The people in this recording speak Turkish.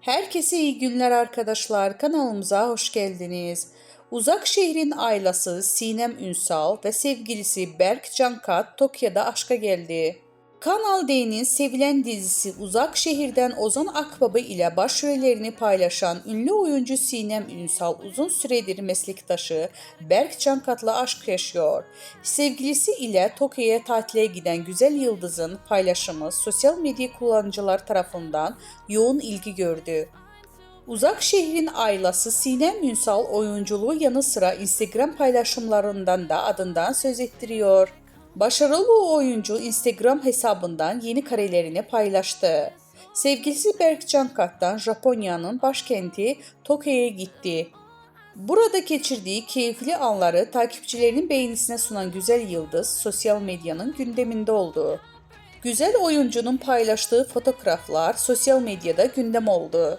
Herkese iyi günler arkadaşlar. Kanalımıza hoş geldiniz. Uzak şehrin ailesi Sinem Ünsal ve sevgilisi Berk Cankat Tokyo'da aşka geldi. Kanal D'nin sevilen dizisi Uzak Şehir'den Ozan Akbaba ile başrollerini paylaşan ünlü oyuncu Sinem Ünsal uzun süredir meslektaşı Berk Cankat'la aşk yaşıyor. Sevgilisi ile Tokyo'ya tatile giden güzel yıldızın paylaşımı sosyal medya kullanıcılar tarafından yoğun ilgi gördü. Uzak şehrin ailesi Sinem Ünsal oyunculuğu yanı sıra Instagram paylaşımlarından da adından söz ettiriyor. Başarılı oyuncu Instagram hesabından yeni karelerini paylaştı. Sevgilisi Berk Cankat'tan Japonya'nın başkenti Tokyo'ya gitti. Burada geçirdiği keyifli anları takipçilerinin beğenisine sunan güzel yıldız sosyal medyanın gündeminde oldu. Güzel oyuncunun paylaştığı fotoğraflar sosyal medyada gündem oldu.